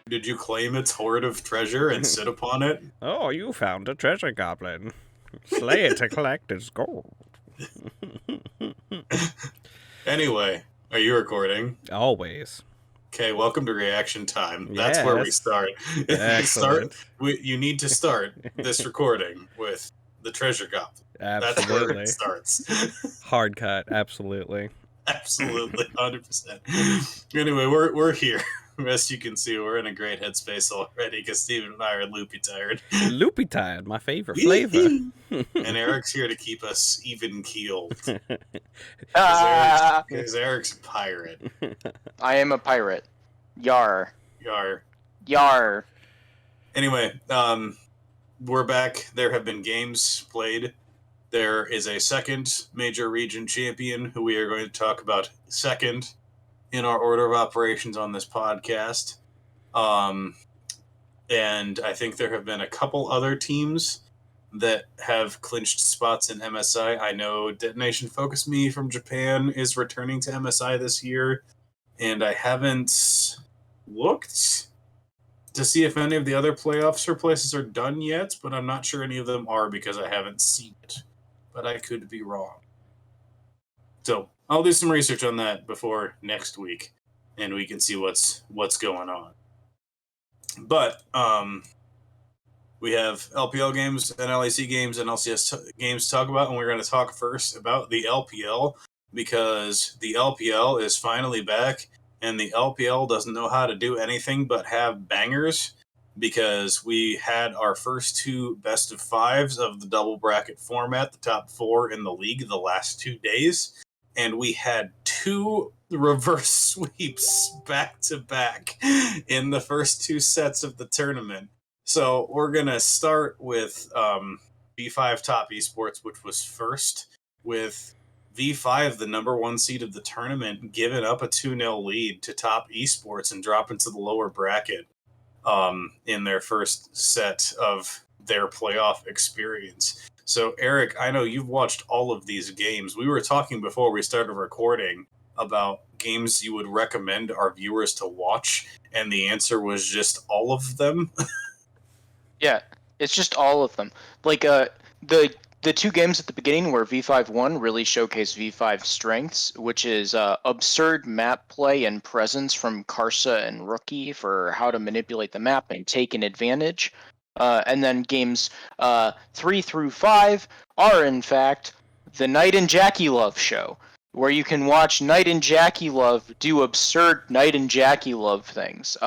Did you claim its hoard of treasure and sit upon it? Oh, you found a treasure goblin. Slay it to collect its gold. Anyway, are you recording? Always. Okay, welcome to reaction time. That's where we start. Excellent. You need to start this recording with the treasure goblin. Absolutely. That's where it starts. Hard cut. Absolutely. Absolutely, 100%. Anyway, we're here. As you can see, we're in a great headspace already because Steven and I are loopy tired. Loopy tired, my favorite flavor. And Eric's here to keep us even keeled. Because Eric's a pirate. I am a pirate. Yar. Yar. Yar. Anyway, we're back. There have been games played. There is a second major region champion who we are going to talk about second in our order of operations on this podcast. And I think there have been a couple other teams that have clinched spots in MSI. I know Detonation Focus Me from Japan is returning to MSI this year, and I haven't looked to see if any of the other playoffs or places are done yet, but I'm not sure any of them are because I haven't seen it. But I could be wrong. So I'll do some research on that before next week, and we can see what's going on. But we have LPL games and LAC games and LCS games to talk about, and we're going to talk first about the LPL because the LPL is finally back, and the LPL doesn't know how to do anything but have bangers because we had our first two best of fives of the double bracket format, the top four in the league, the last 2 days, and we had two reverse sweeps back to back in the first two sets of the tournament. So we're going to start with V5 Top Esports, which was first, with V5, the number one seed of the tournament, giving up a 2-0 lead to Top Esports and dropping to the lower bracket in their first set of their playoff experience. So, Eric, I know you've watched all of these games. We were talking before we started recording about games you would recommend our viewers to watch, and the answer was just all of them. Yeah, it's just all of them. Like the two games at the beginning where V5 won really showcased V5's strengths, which is absurd map play and presence from Karsa and Rookie for how to manipulate the map and take an advantage. And then games 3 through 5 are, in fact, the Knight and Jackie Love show, where you can watch Knight and Jackie Love do absurd Knight and Jackie Love things.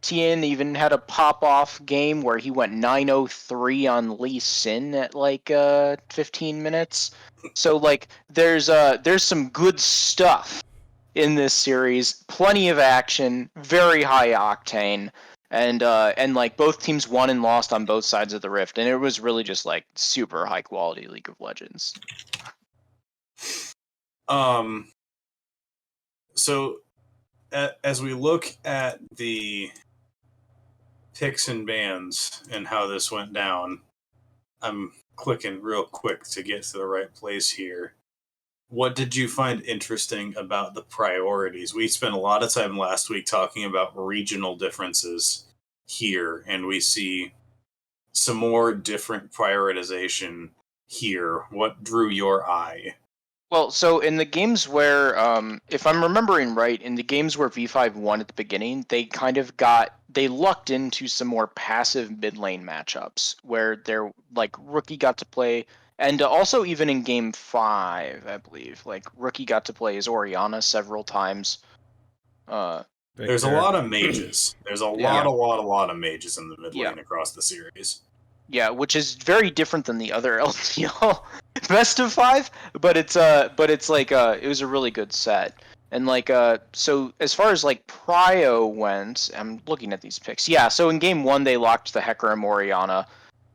Tien even had a pop-off game where he went 9-0-3 on Lee Sin at like 15 minutes. So like there's some good stuff in this series. Plenty of action, very high octane. And like both teams won and lost on both sides of the rift, and it was really just like super high quality League of Legends. So as we look at the picks and bans and how this went down, I'm clicking real quick to get to the right place here. What did you find interesting about the priorities? We spent a lot of time last week talking about regional differences here, and we see some more different prioritization here. What drew your eye? Well, so in the games where, if I'm remembering right, in the games where V5 won at the beginning, they lucked into some more passive mid lane matchups where they're like Rookie got to play, and also even in game 5, I believe, like Rookie got to play as Orianna several times. There's a lot of mages. There's a lot of mages in the mid lane across the series. Yeah, which is very different than the other LTL best of 5, but it's like it was a really good set. And like so as far as like prio went, I'm looking at these picks. Yeah, so in game 1 they locked the Hecarim Orianna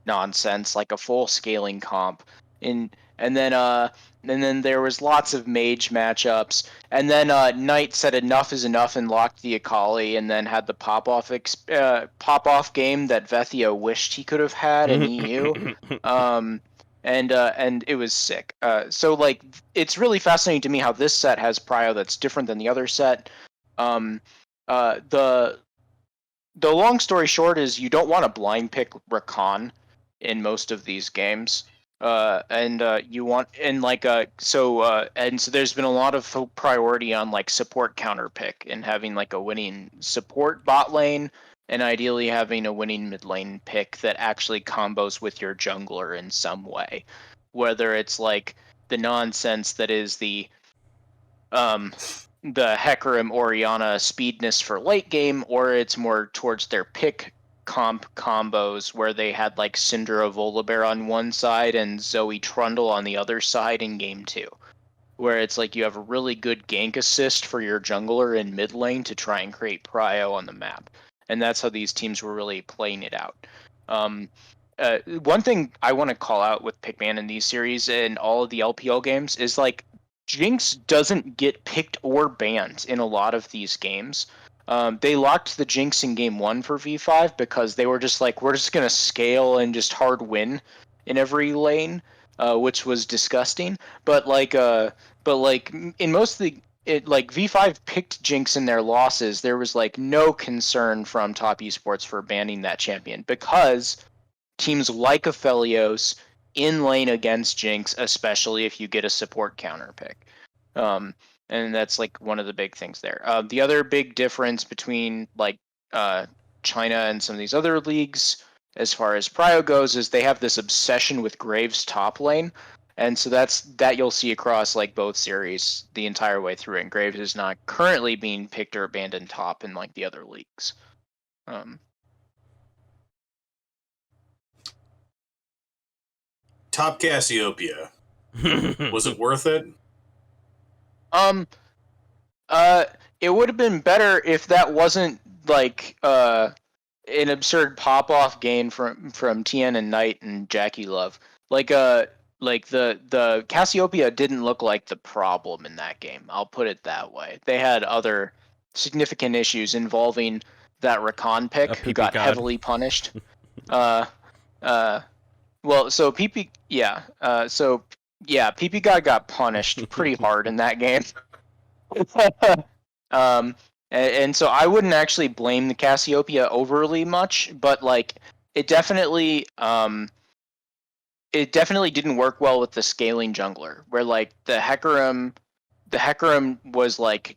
nonsense, like a full scaling comp. And then there was lots of mage matchups, and then Knight said enough is enough and locked the Akali, and then had the pop off game that Vethio wished he could have had in EU, and it was sick. So like it's really fascinating to me how this set has prio that's different than the other set. the long story short is you don't want to blind pick Rakan in most of these games. You want and so there's been a lot of priority on like support counter pick and having like a winning support bot lane and ideally having a winning mid lane pick that actually combos with your jungler in some way, whether it's like the nonsense that is the Hecarim Orianna speedness for late game, or it's more towards their pick combos where they had like Syndra Volibear on one side and Zoe Trundle on the other side in game 2. Where it's like you have a really good gank assist for your jungler in mid lane to try and create prio on the map. And that's how these teams were really playing it out. One thing I want to call out with Pickman in these series and all of the LPL games is like Jinx doesn't get picked or banned in a lot of these games. They locked the Jinx in game 1 for V5 because they were just like, we're just going to scale and just hard win in every lane, which was disgusting. But in most of V5 picked Jinx in their losses. There was like no concern from top esports for banning that champion because teams like Aphelios in lane against Jinx, especially if you get a support counter pick. And that's like one of the big things there. The other big difference between like China and some of these other leagues as far as prio goes is they have this obsession with Graves top lane. And so that you'll see across like both series the entire way through. And Graves is not currently being picked or abandoned top in like the other leagues. Top Cassiopeia. Was it worth it? It would have been better if that wasn't like an absurd pop-off game from Tien and Knight and Jackie Love. Like the Cassiopeia didn't look like the problem in that game. I'll put it that way. They had other significant issues involving that Rakan pick who got heavily punished. Well, so PP God got punished pretty hard in that game. And so I wouldn't actually blame the Cassiopeia overly much, but like it definitely didn't work well with the scaling jungler, where like the Hecarim was like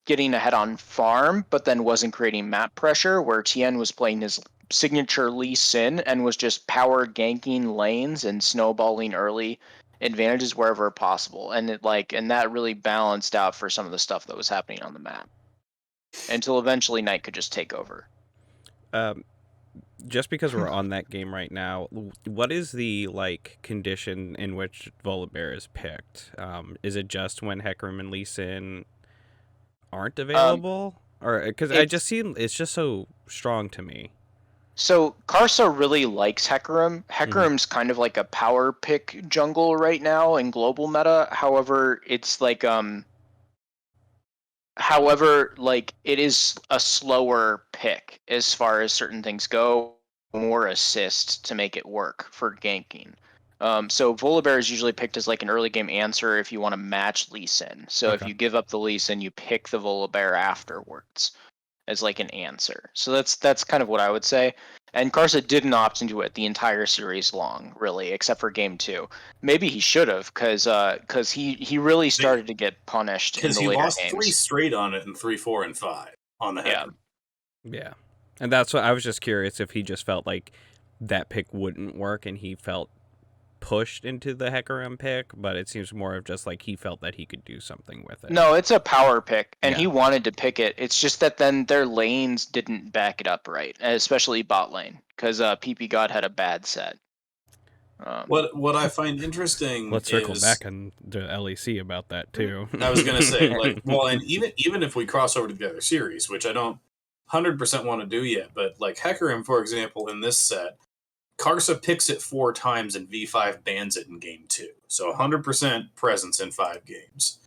getting ahead on farm, but then wasn't creating map pressure, where Tien was playing his signature Lee Sin and was just power ganking lanes and snowballing early advantages wherever possible, and that really balanced out for some of the stuff that was happening on the map until eventually Knight could just take over. Just because we're on that game right now, what is the like condition in which Volibear is picked? Is it just when Hecarim and Lee Sin aren't available, or because I just see it's just so strong to me? So Karsa really likes Hecarim. Hecarim's kind of like a power pick jungle right now in global meta. However, it's like it is a slower pick as far as certain things go, more assist to make it work for ganking. So Volibear is usually picked as like an early game answer if you want to match Lee Sin. So if you give up the Lee Sin, you pick the Volibear afterwards as like an answer. So that's kind of what I would say. And Karsa didn't opt into it the entire series long, really, except for game 2. Maybe he should have, because he really started to get punished in the later games. Because he lost 3 straight on it in 3, 4, and 5 on the head. Yeah. And that's what I was just curious if he just felt like that pick wouldn't work and he felt pushed into the Hecarim pick, but it seems more of just like he felt that he could do something with it. No, it's a power pick, and he wanted to pick it. It's just that then their lanes didn't back it up right, especially bot lane, because PP God had a bad set. What I find interesting let's circle back on the LEC about that too. I was gonna say, like, well, and even if we cross over to the other series, which I don't 100% want to do yet, but like Hecarim, for example, in this set, Karsa picks it 4 times and V5 bans it in game 2. So 100% presence in 5 games.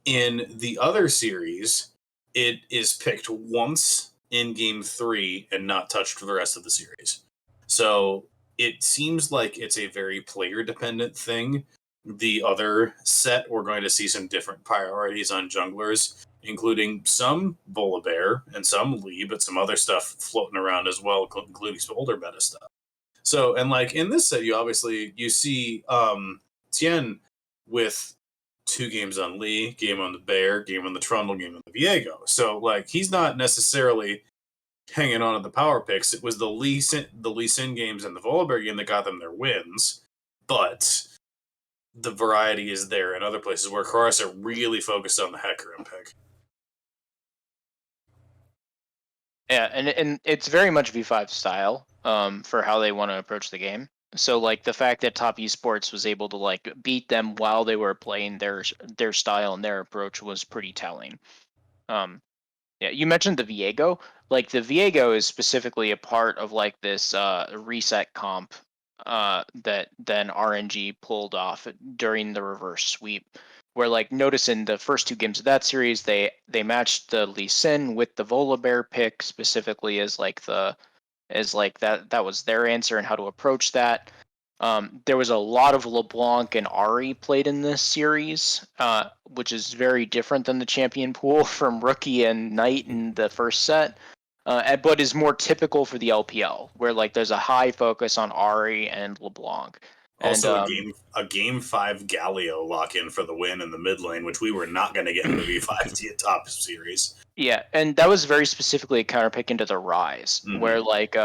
In the other series, it is picked once in game 3 and not touched for the rest of the series. So it seems like it's a very player-dependent thing. The other set, we're going to see some different priorities on junglers. including some Volibear and some Lee, but some other stuff floating around as well, including some older meta stuff. So, and like in this set, you see Tien with 2 games on Lee, game on the Bear, game on the Trundle, game on the Viego. So like he's not necessarily hanging on to the power picks. It was the Lee Sin games and the Volibear game that got them their wins, but the variety is there in other places where Karasa really focused on the Hecarim pick. Yeah, and it's very much V5 style for how they want to approach the game. So like the fact that Top Esports was able to like beat them while they were playing their style and their approach was pretty telling. Yeah, you mentioned the Viego. Like the Viego is specifically a part of like this reset comp that then RNG pulled off during the reverse sweep. Where like notice in the first 2 games of that series, they matched the Lee Sin with the Volibear pick specifically as like that was their answer and how to approach that. There was a lot of LeBlanc and Ari played in this series, which is very different than the champion pool from Rookie and Knight in the first set, but is more typical for the LPL, where like there's a high focus on Ari and LeBlanc. Also, a game 5 Galio lock-in for the win in the mid lane, which we were not going to get in the V5 top series. Yeah, and that was very specifically a counterpick into the Rise, where like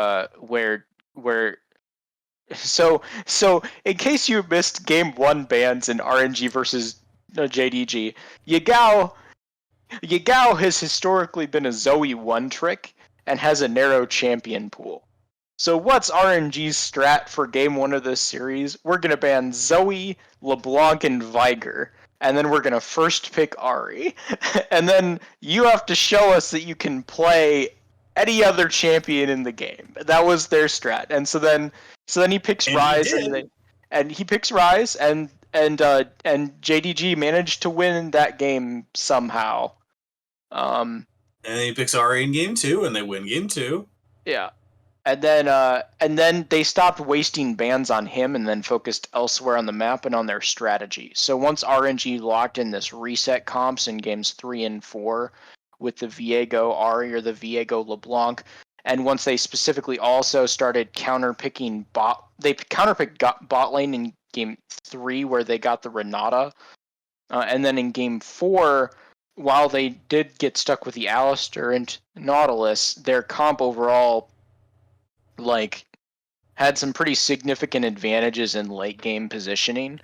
so in case you missed game 1 bans in RNG versus JDG, Yagao has historically been a Zoe 1 trick and has a narrow champion pool. So what's RNG's strat for game 1 of this series? We're going to ban Zoe, LeBlanc, and Viger, and then we're going to first pick Ari. And then you have to show us that you can play any other champion in the game. That was their strat. And so then he picks Rise, and he picks Rise, and JDG managed to win that game somehow. And he picks Ari in game 2, and they win game 2. Yeah. And then they stopped wasting bans on him and then focused elsewhere on the map and on their strategy. So once RNG locked in this reset comps in games 3 and 4 with the Viego Ari or the Viego LeBlanc, and once they specifically also started counterpicking bot lane in game 3 where they got the Renata, and then in game 4, while they did get stuck with the Alistair and Nautilus, their comp overall like had some pretty significant advantages in late game positioning,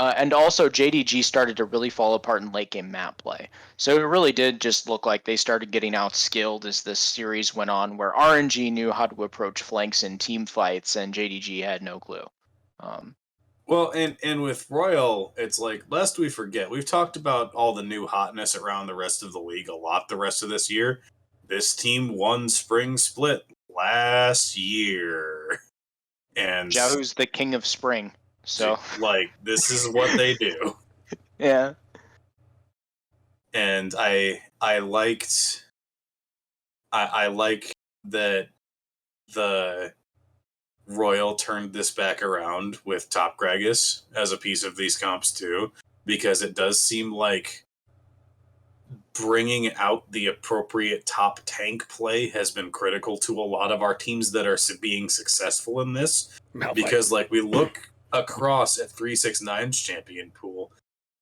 and also JDG started to really fall apart in late game map play. So it really did just look like they started getting outskilled as this series went on, where RNG knew how to approach flanks in team fights and JDG had no clue. Well, and with Royal, it's like, lest we forget, we've talked about all the new hotness around the rest of the league a lot the rest of this year. This team won Spring Split last year. And Jahu's the king of spring. So like this is what they do. Yeah. And I like that the Royal turned this back around with Top Gragas as a piece of these comps too, because it does seem like bringing out the appropriate top tank play has been critical to a lot of our teams that are being successful in this. Because like we look across at 369's champion pool,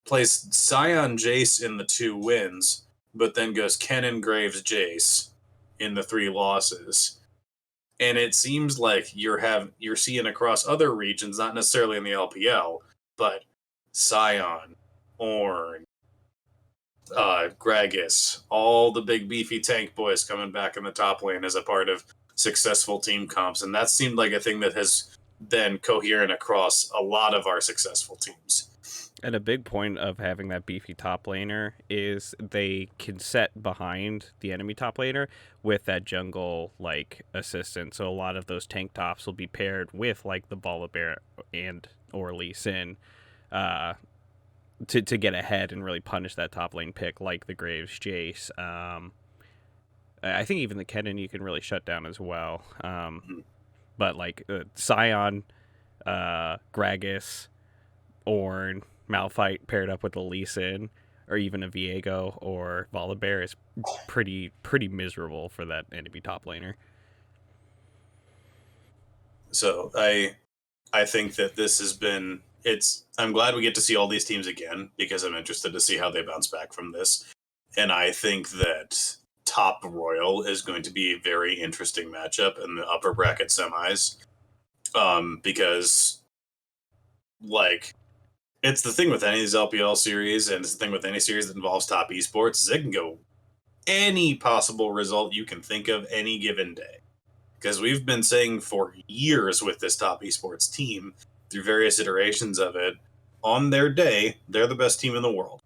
plays Scion Jace in the 2 wins, but then goes Kennen Graves Jace in the 3 losses. And it seems like you're seeing across other regions, not necessarily in the LPL, but Scion, Ornn, Gragas, all the big beefy tank boys coming back in the top lane as a part of successful team comps. And that seemed like a thing that has been coherent across a lot of our successful teams. And a big point of having that beefy top laner is they can set behind the enemy top laner with that jungle like assistant. So a lot of those tank tops will be paired with like the Volibear and or Lee Sin to get ahead and really punish that top lane pick, like the Graves Jace. I think even the Kennen you can really shut down as well. But like Scion, Gragas, Ornn, Malphite paired up with the Lee Sin or even a Viego or Volibear is pretty miserable for that enemy top laner. So I think that this has been I'm glad we get to see all these teams again because I'm interested to see how they bounce back from this. And I think that top Royal is going to be a very interesting matchup in the upper bracket semis. Because like it's the thing with any of these LPL series, and it's the thing with any series that involves top esports, is it can go any possible result you can think of any given day. Because we've been saying for years with this top esports team, through various iterations of it, on their day, they're the best team in the world.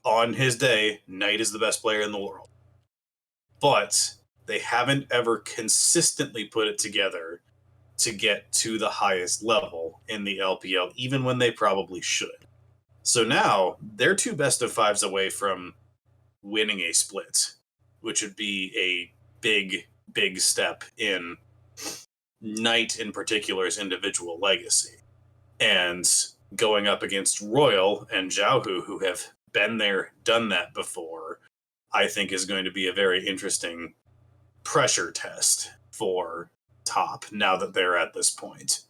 On his day, Knight is the best player in the world. But they haven't ever consistently put it together to get to the highest level in the LPL, even when they probably should. So now, they're 2 best of 5s away from winning a split, which would be a big step in Knight in particular's individual legacy. And going up against Royal and Xiaohu, who have been there, done that before, I think is going to be a very interesting pressure test for top now that they're at this point.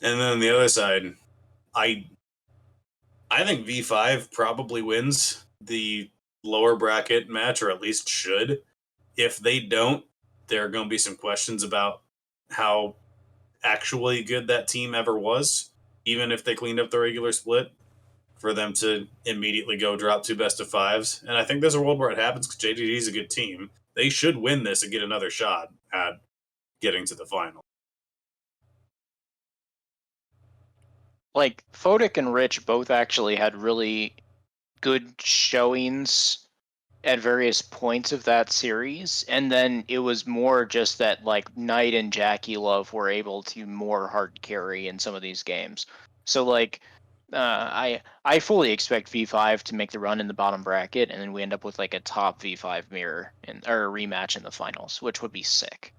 And then on the other side, I think V5 probably wins the lower bracket match, or at least should. If they don't, there are going to be some questions about how actually good that team ever was, even if they cleaned up the regular split, for them to immediately go drop 2 best of 5s. And I think there's a world where it happens because JDD is a good team. They should win this and get another shot at getting to the final. Like, Fodic and Rich both actually had really good showings at various points of that series, and then it was more just that like Knight and Jackie Love were able to more hard carry in some of these games. So like I fully expect V5 to make the run in the bottom bracket, and then we end up with like a top V5 mirror or a rematch in the finals, which would be sick.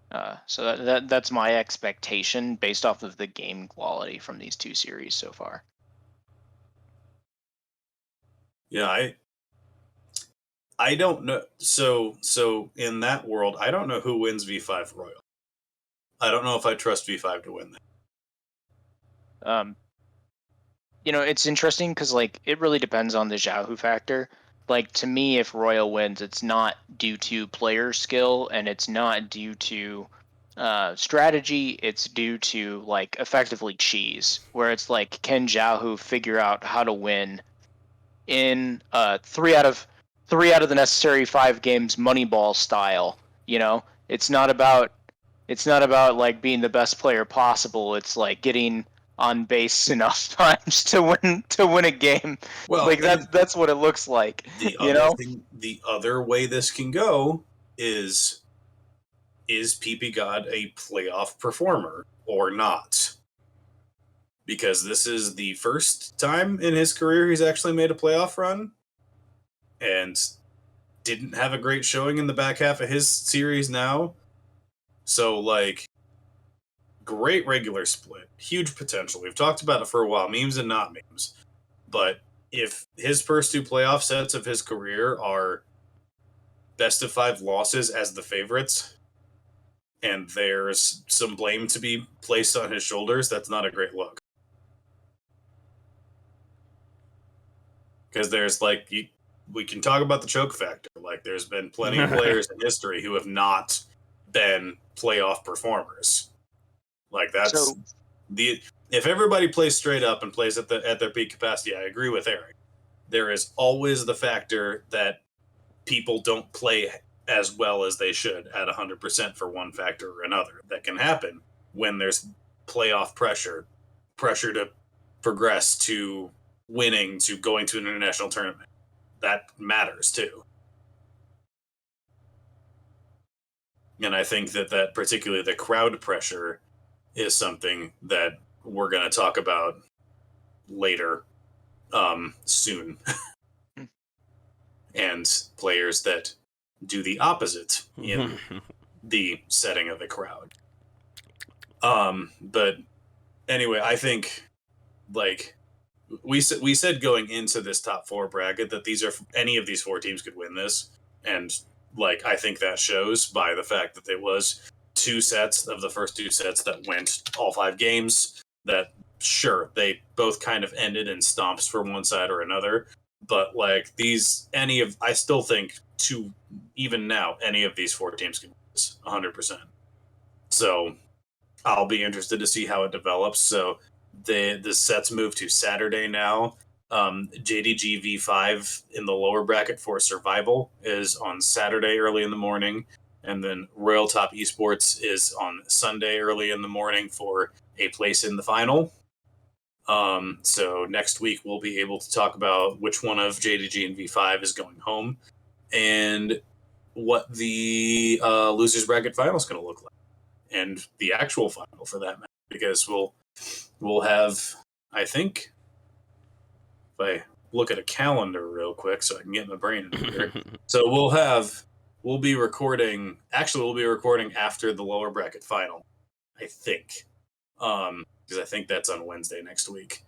So that's my expectation based off of the game quality from these 2 series so far. Yeah, I don't know. So in that world, I don't know who wins V5 Royal. I don't know if I trust V5 to win that. It's interesting because like it really depends on the Xiaohu factor. Like to me, if Royal wins, it's not due to player skill and it's not due to strategy. It's due to like effectively cheese, where it's like can Xiaohu figure out how to win in 3 out of the necessary 5 games, Moneyball style. It's not about like being the best player possible. It's like getting on base enough times to win a game. Well, like that's what it looks like. The other way this can go is PP God a playoff performer or not? Because this is the first time in his career he's actually made a playoff run and didn't have a great showing in the back half of his series now. So, like, great regular split, huge potential. We've talked about it for a while, memes and not memes. But if his first 2 playoff sets of his career are best of 5 losses as the favorites, and there's some blame to be placed on his shoulders, that's not a great look. Because there's like, we can talk about the choke factor. Like, there's been plenty of players in history who have not been playoff performers. Like, that's if everybody plays straight up and plays at their peak capacity, I agree with Eric. There is always the factor that people don't play as well as they should at 100% for one factor or another. That can happen when there's playoff pressure to progress to winning, to going to an international tournament. That matters too. And I think that particularly the crowd pressure is something that we're going to talk about later, soon. And players that do the opposite in the setting of a crowd. But anyway, I think like we said going into this top 4 bracket that any of these 4 teams could win this, and like I think that shows by the fact that there was 2 sets of the first 2 sets that went all 5 games. That sure they both kind of ended in stomps for one side or another, but like I still think even now any of these 4 teams can win this 100%. So I'll be interested to see how it develops. So the sets move to Saturday now. JDG V5 in the lower bracket for survival is on Saturday early in the morning, and then Royal Top Esports is on Sunday early in the morning for a place in the final. So next week we'll be able to talk about which one of JDG and V5 is going home, and what the losers bracket final is going to look like, and the actual final for that matter, because we'll have, I think, if I look at a calendar real quick so I can get my brain in here. So we'll be recording after the lower bracket final, I think. Because I think that's on Wednesday next week.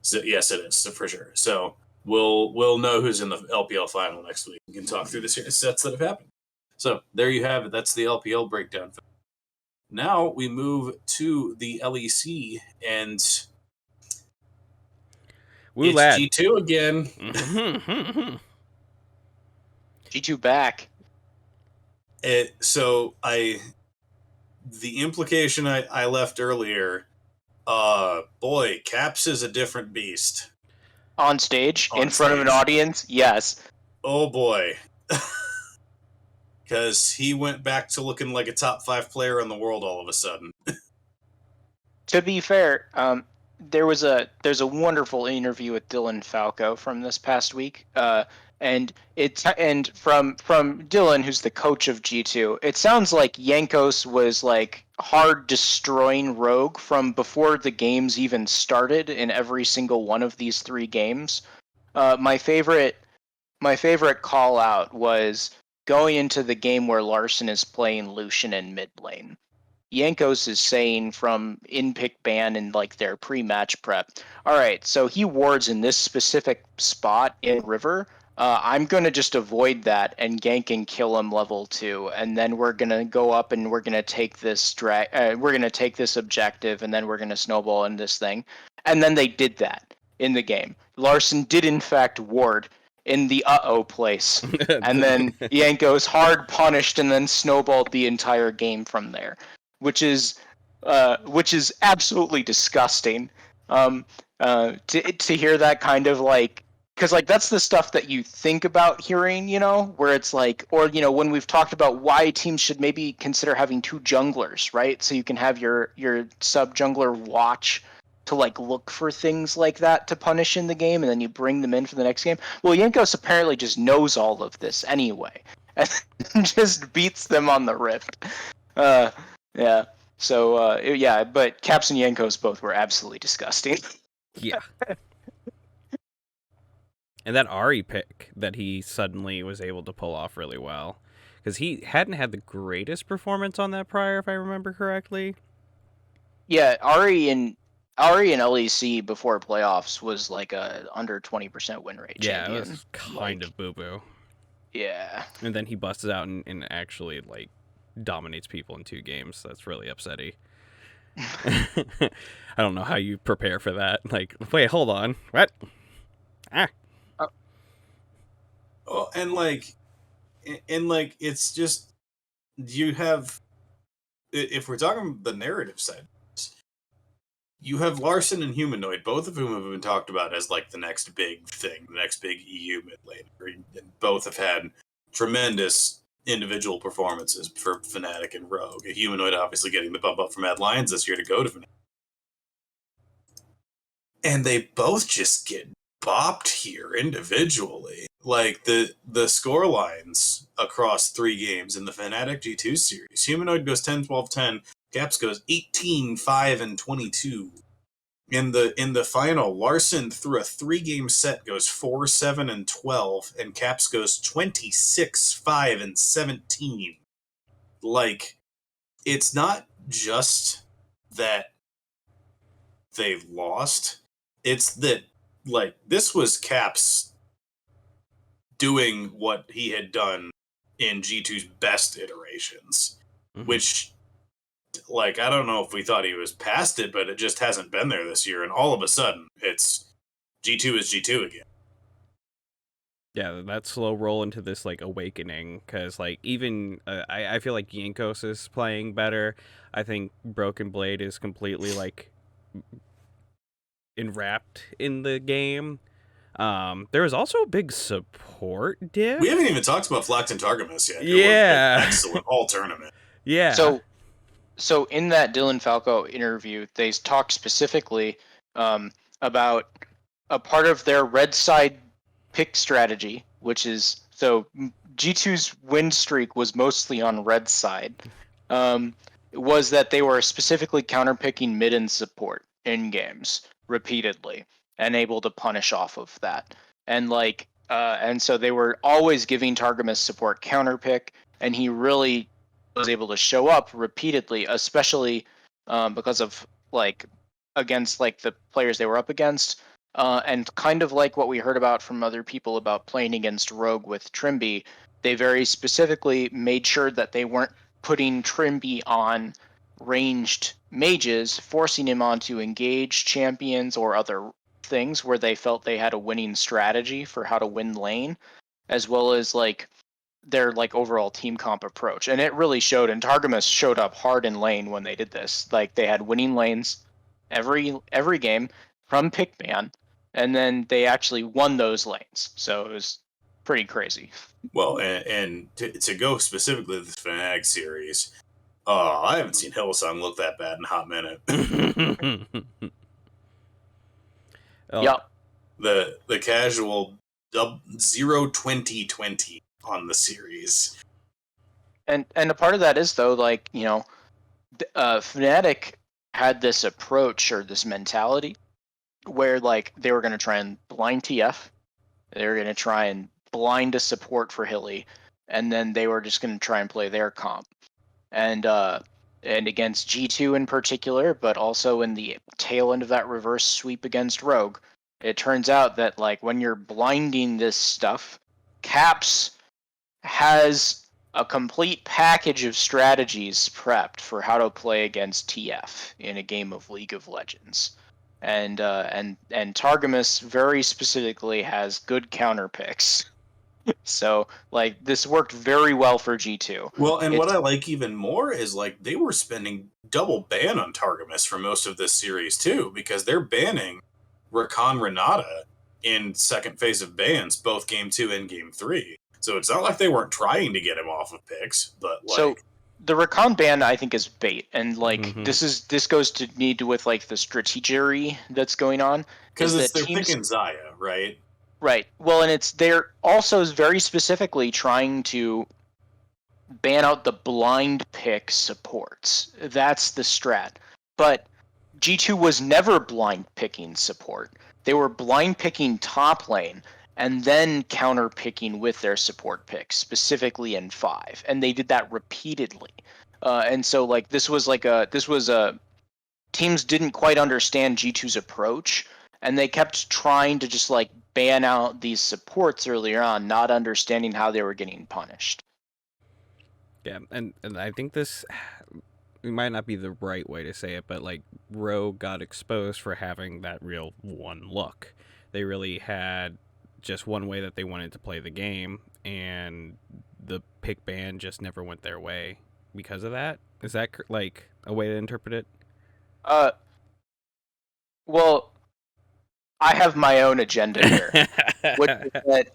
So yes, it is, so for sure. So we'll know who's in the LPL final next week. We can talk through the sets that have happened. So there you have it. That's the LPL breakdown. Now we move to the LEC, and it's lad. G2 again. G2 back. The implication I left earlier, boy, Caps is a different beast. On stage, in front of an audience, yes. Oh boy. Because he went back to looking like a top 5 player in the world all of a sudden. To be fair, there's a wonderful interview with Dylan Falco from this past week, and from Dylan, who's the coach of G2. It sounds like Jankos was like hard destroying Rogue from before the games even started in every single one of these 3 games. My favorite call out was going into the game where Larson is playing Lucian in mid lane. Jankos is saying from in-pick ban and like their pre-match prep, all right, so he wards in this specific spot in River. I'm going to just avoid that and gank and kill him level 2, and then we're going to go up and we're going to take this we're going to take this objective, and then we're going to snowball in this thing. And then they did that in the game. Larson did in fact ward in the place, and then Jankos hard punished and then snowballed the entire game from there, which is absolutely disgusting. To hear that kind of like, because like that's the stuff that you think about hearing, where it's like, or when we've talked about why teams should maybe consider having 2 junglers, right? So you can have your sub jungler watch to like look for things like that to punish in the game, and then you bring them in for the next game. Well, Jankos apparently just knows all of this anyway, and just beats them on the rift. Yeah. So yeah, but Caps and Jankos both were absolutely disgusting. Yeah. And that Ari pick that he suddenly was able to pull off really well, because he hadn't had the greatest performance on that prior, if I remember correctly. Yeah, Ari and LEC before playoffs was like a under 20% win rate champion. Yeah, it was kind of boo-boo. Yeah. And then he busts out and actually like dominates people in 2 games. That's really upsetting. I don't know how you prepare for that. Like, wait, hold on. What? Oh, and like it's just, you have, if we're talking the narrative side, you have Larson and Humanoid, both of whom have been talked about as like the next big thing, the next big EU mid laner. And both have had tremendous individual performances for Fnatic and Rogue. Humanoid obviously getting the bump up from Mad Lions this year to go to Fnatic. And they both just get bopped here individually. Like the score lines across 3 games in the Fnatic G2 series. Humanoid goes 10-12-10. Caps goes 18-5 and 22. In the final, Larson through a 3-game set goes 4-7 and 12, and Caps goes 26-5 and 17. Like, it's not just that they lost. It's that, like, this was Caps doing what he had done in G2's best iterations, which, like, I don't know if we thought he was past it, but it just hasn't been there this year. And all of a sudden, it's G2 is G2 again. Yeah, that slow roll into this, like, awakening, because, like, even, I feel like Yankos is playing better. I think Broken Blade is completely, like, enwrapped in the game. There was also a big support diff. We haven't even talked about Flax and Targamas yet. Yeah. It was excellent all tournament. Yeah. So in that Dylan Falco interview, they talked specifically about a part of their red side pick strategy, which is, so G2's win streak was mostly on red side, was that they were specifically counterpicking mid and support in games repeatedly and able to punish off of that. And like and so they were always giving Targamas support counterpick, and he really was able to show up repeatedly, especially because of, like, against, like, the players they were up against, and kind of like what we heard about from other people about playing against Rogue with Trimby. They very specifically made sure that they weren't putting Trimby on ranged mages, forcing him on to engage champions or other things where they felt they had a winning strategy for how to win lane, as well as, like, their, like, overall team comp approach. And it really showed, and Targamas showed up hard in lane when they did this. Like, they had winning lanes every game from pick ban, and then they actually won those lanes. So it was pretty crazy. Well, and to go specifically to the FNKY series, I haven't seen Hillsong look that bad in a hot minute. Yep. The casual 0-20-20 on the series. And a part of that is, though, like, you know, Fnatic had this approach or this mentality where, like, they were going to try and blind TF, they were going to try and blind a support for Hilly, and then they were just going to try and play their comp. And against G2 in particular, but also in the tail end of that reverse sweep against Rogue, it turns out that, like, when you're blinding this stuff, Caps has a complete package of strategies prepped for how to play against TF in a game of League of Legends. And Targamas very specifically has good counter picks. So, like, this worked very well for G2. Well, and what I like even more is, like, they were spending double ban on Targamas for most of this series too, because they're banning Rakan Renata in second phase of bans, both game 2 and game 3. So it's not like they weren't trying to get him off of picks, but, like, so the Rakan ban, I think, is bait, and, like, this goes to need with, like, the strategery that's going on, because they're picking Xayah, right? Right. Well, and they're also very specifically trying to ban out the blind pick supports. That's the strat. But G2 was never blind picking support. They were blind picking top lane and then counter picking with their support picks, specifically in 5. And they did that repeatedly. And so, like, this was teams didn't quite understand G2's approach, and they kept trying to just, like, ban out these supports earlier on, not understanding how they were getting punished. Yeah, and I think this, it might not be the right way to say it, but, like, Rogue got exposed for having that real one look. They really had just one way that they wanted to play the game, and the pick ban just never went their way because of that. Is that, like, a way to interpret it? Well, I have my own agenda here, which is that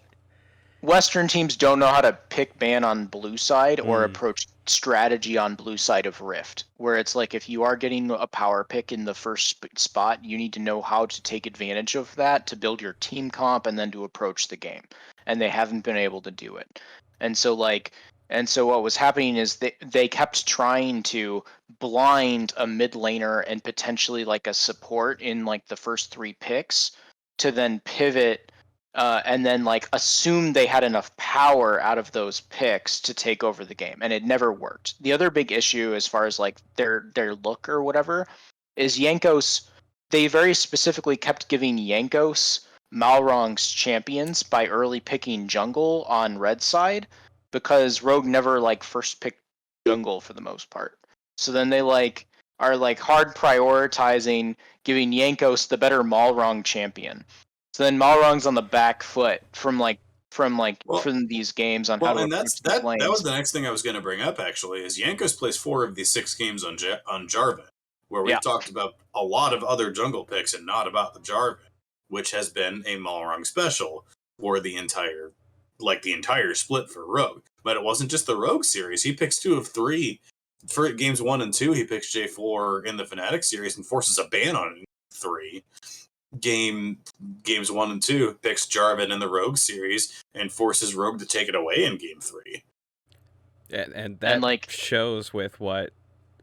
Western teams don't know how to pick ban on blue side or approach strategy on blue side of Rift, where it's like, if you are getting a power pick in the first spot, you need to know how to take advantage of that to build your team comp and then to approach the game. And they haven't been able to do it. And so what was happening is they kept trying to blind a mid laner and potentially, like, a support in, like, the first 3 picks to then pivot and then, like, assume they had enough power out of those picks to take over the game, and it never worked. The other big issue, as far as, like, their look or whatever, is Yankos they very specifically kept giving Yankos Malrong's champions by early picking jungle on red side, because Rogue never like first picked jungle for the most part. So then they are hard prioritizing giving Yankos the better Malrong champion. So then Malrong's on the back foot from these games on how to and approach the lanes. that was the next thing I was going to bring up. Actually, is Yankos plays 4 of these 6 games on Jarvan, where we've talked about a lot of other jungle picks and not about the Jarvan, which has been a Malrong special for the entire split for Rogue. But it wasn't just the Rogue series. He picks 2 of 3 for games 1 and 2. He picks J4 in the Fnatic series and forces a ban on 3. Games 1 and 2 picks Jarvan in the Rogue series and forces Rogue to take it away in game 3. And that shows with what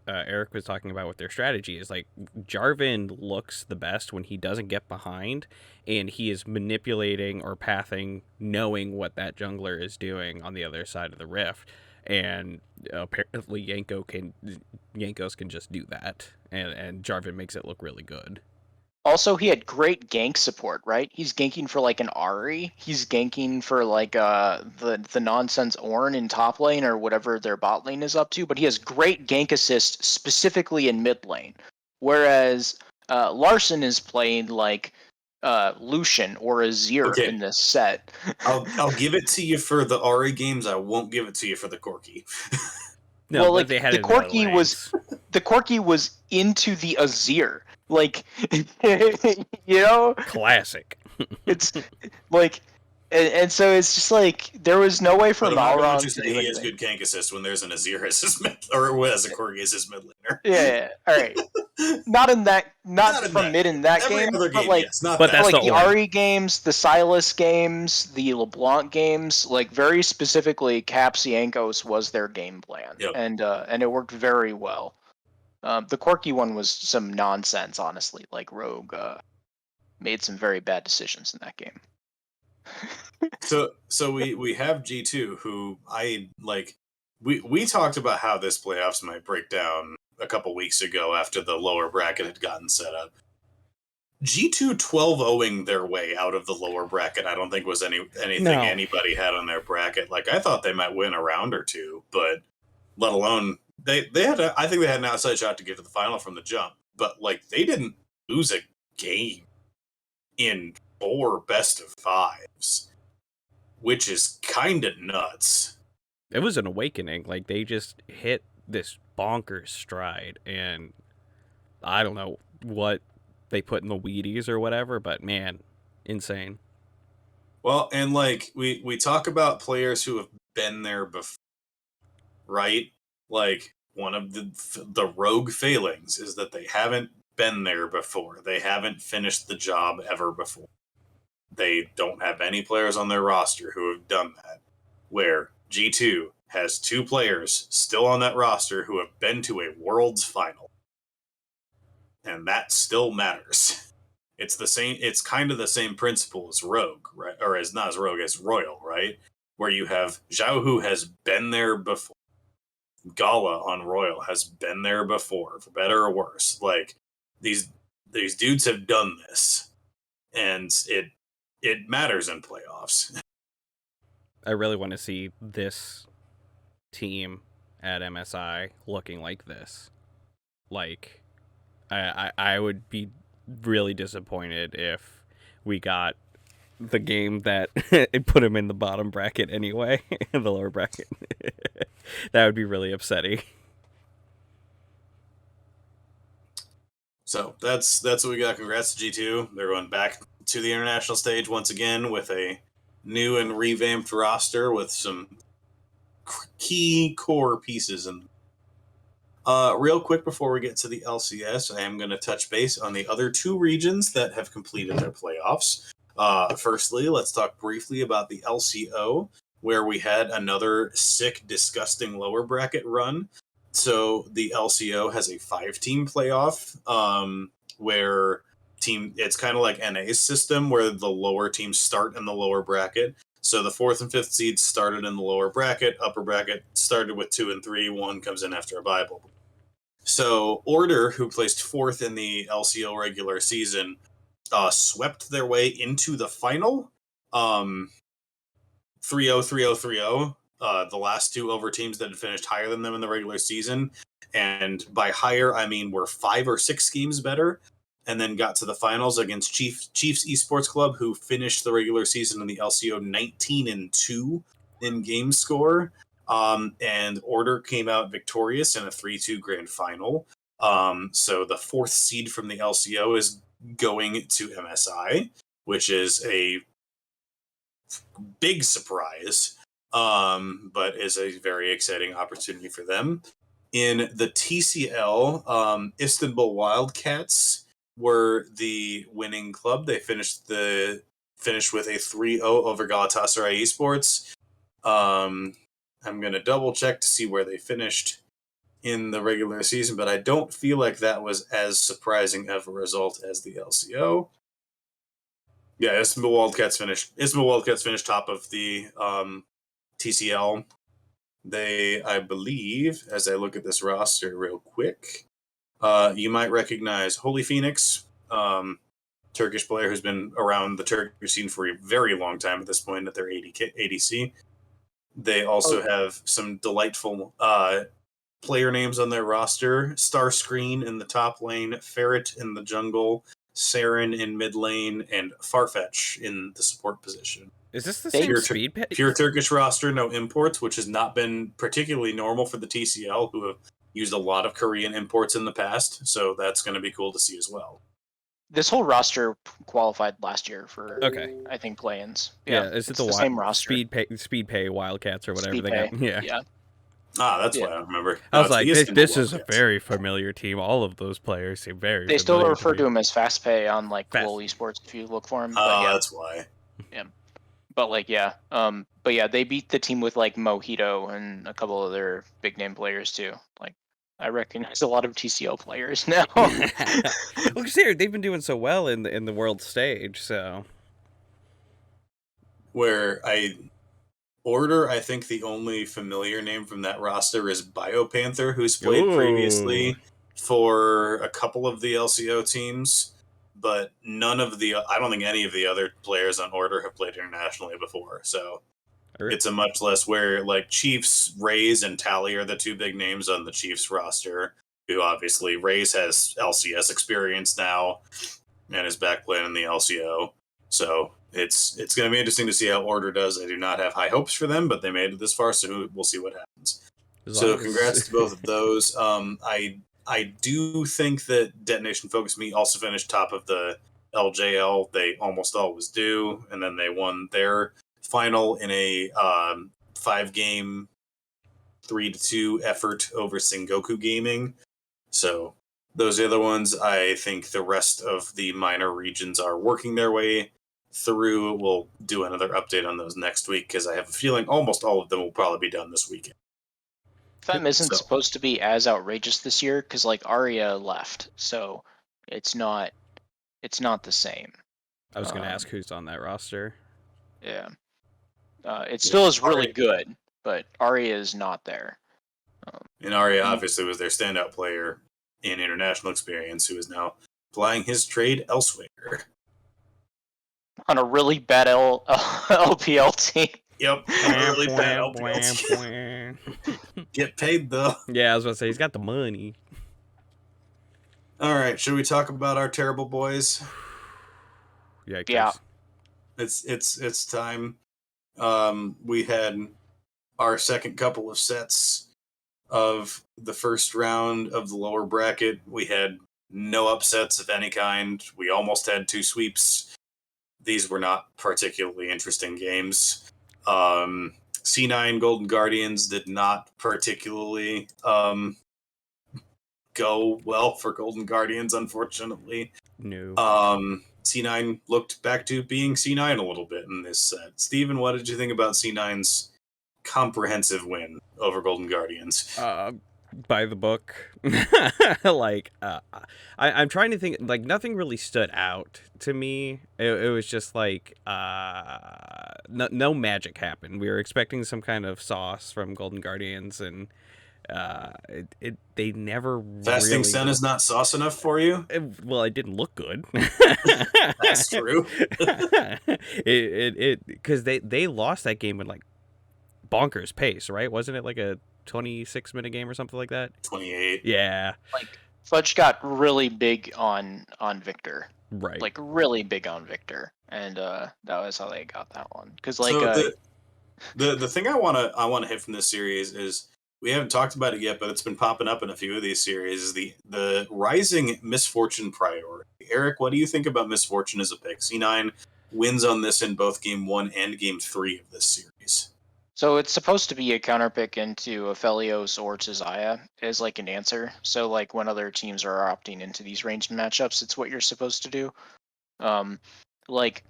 Eric was talking about with their strategy is like Jarvan looks the best when he doesn't get behind and he is manipulating or pathing, knowing what that jungler is doing on the other side of the rift. And apparently Yankos can just do that, and Jarvan makes it look really good. Also, he had great gank support, right? He's ganking for like an Ahri. He's ganking for like the nonsense Ornn in top lane or whatever their bot lane is up to. But he has great gank assist specifically in mid lane. Whereas Larson is playing like Lucian or Azir in this set. I'll give it to you for the Ahri games. I won't give it to you for the Corki. No, well, like the Corki was into the Azir. Like, you know, classic. It's like, and so it's just like there was no way for Malrong to do he anything. has good gank assist when there's an Azir as his mid, or as a Corgi as his mid laner. Yeah. All right. Not in that. Not from mid in that Every game. other game, but like, yes, not but that. that's like the Ornn. Ahri games, the Silas games, the LeBlanc games, like very specifically, Caps Yankos was their game plan, and it worked very well. The Corki one was some nonsense, honestly. Like Rogue made some very bad decisions in that game. So we have G2, who I like. We talked about how this playoffs might break down a couple weeks ago after the lower bracket had gotten set up. G2 12-0ing their way out of the lower bracket, I don't think was anything anybody had on their bracket. Like, I thought they might win a round or two, but let alone they had I think they had an outside shot to get to the final from the jump, but like they didn't lose a game in 4 best of 5s, which is kind of nuts. It was an awakening. Like, they just hit this bonkers stride, and I don't know what they put in the Wheaties or whatever, but man, insane. Well, and like we talk about players who have been there before, right? Like, one of the Rogue failings is that they haven't been there before. They haven't finished the job ever before. They don't have any players on their roster who have done that. Where G2 has 2 players still on that roster who have been to a Worlds final. And that still matters. It's the same. It's kind of the same principle as Rogue, right? Or as not as Rogue, as Royal, right? Where you have Zhao, who has been there before. Gala on Royal has been there before, for better or worse. Like, these dudes have done this, and it matters in playoffs. I really want to see this team at MSI looking like this. Like, I would be really disappointed if we got the game that it put him in the bottom bracket anyway, in the lower bracket. That would be really upsetting. So that's what we got. Congrats to G2. They're going back to the international stage once again with a new and revamped roster with some key core pieces. And real quick before we get to the LCS, I am going to touch base on the other 2 regions that have completed their playoffs. Firstly, let's talk briefly about the LCO, where we had another sick, disgusting lower bracket run. So the LCO has a 5-team playoff, where it's kind of like NA's system, where the lower teams start in the lower bracket. So the 4th and 5th seeds started in the lower bracket. Upper bracket started with 2 and 3. 1 comes in after a bye. So Order, who placed 4th in the LCO regular season, swept their way into the final. 3-0, 3-0, 3-0. The last 2 over teams that had finished higher than them in the regular season. And by higher, I mean were 5 or 6 games better. And then got to the finals against Chiefs Esports Club, who finished the regular season in the LCO 19-2 in game score. And Order came out victorious in a 3-2 grand final. So the 4th seed from the LCO is going to MSI, which is a big surprise, but is a very exciting opportunity for them. In the TCL, Istanbul Wildcats were the winning club. They finished with a 3-0 over Galatasaray Esports. I'm going to double check to see where they finished in the regular season, but I don't feel like that was as surprising of a result as the LCO. Yeah, Istanbul Wildcats finished top of the TCL. They, I believe, as I look at this roster real quick, you might recognize Holy Phoenix, Turkish player who's been around the Turkish scene for a very long time at this point at their ADC. They also have some delightful player names on their roster. Starscreen in the top lane, Ferret in the jungle, Saren in mid lane, and Farfetch in the support position. Is this the same speed pay? Pure Turkish roster, no imports, which has not been particularly normal for the TCL, who have used a lot of Korean imports in the past. So that's going to be cool to see as well. This whole roster qualified last year for, I think, play-ins. Yeah, is it the same roster? Speed pay Wildcats or whatever they got? Yeah. That's why I remember. I was like, this is a very familiar team. All of those players seem very. They still refer to them as Fast Pay on like Global Esports if you look for them. That's why. Yeah, but they beat the team with like Mojito and a couple other big name players too. Like, I recognize a lot of TCL players now. Look, seriously, they've been doing so well in the world stage. So, Order, I think the only familiar name from that roster is Biopanther, who's played previously for a couple of the LCO teams, but I don't think any of the other players on Order have played internationally before. So it's a much less where like Chiefs, Raze, and Tally are the 2 big names on the Chiefs roster, who obviously Raze has LCS experience now and is back playing in the LCO. So it's going to be interesting to see how Order does. I do not have high hopes for them, but they made it this far, so we'll see what happens. So congrats to both of those. I do think that Detonation Focus Me also finished top of the LJL. They almost always do, and then they won their final in a 5-game 3-2 effort over Sengoku Gaming. So those other ones, I think the rest of the minor regions are working their way through. We'll do another update on those next week because I have a feeling almost all of them will probably be done this weekend. FEM isn't supposed to be as outrageous this year because like Arya left, so it's not the same. I was going to ask who's on that roster. Yeah, it still is really good, but Arya is not there. And Arya obviously was their standout player in international experience, who is now plying his trade elsewhere on a really bad LPL team. Yep, really bad LPL team. Get paid though. Yeah, I was gonna say he's got the money. All right, should we talk about our terrible boys? Yeah. It's time. We had our second couple of sets of the first round of the lower bracket. We had no upsets of any kind. We almost had 2 sweeps. These were not particularly interesting games. C9 Golden Guardians did not particularly go well for Golden Guardians, unfortunately. No. C9 looked back to being C9 a little bit in this set. Steven, what did you think about C9's comprehensive win over Golden Guardians? By the book. I'm trying to think, like, nothing really stood out to me. It was just like no magic happened. We were expecting some kind of sauce from Golden Guardians, and They never Fasting really. Sun is not sauce enough for you? Well, it didn't look good. That's true. Because they lost that game in like bonkers pace, right? Wasn't it like a 26-minute game or something like that? 28. Yeah. Like Fudge got really big on Victor, Right. like really big on Victor, and that was how they got that one. Because like So the thing I wanna hit from this series is, we haven't talked about it yet, but it's been popping up in a few of these series, is the rising misfortune priority. Eric, what do you think about misfortune as a pick? C9 wins on this in both game 1 and game 3 of this series. So it's supposed to be a counterpick into Aphelios or Tizaya as like an answer. So like when other teams are opting into these ranged matchups, it's what you're supposed to do. Like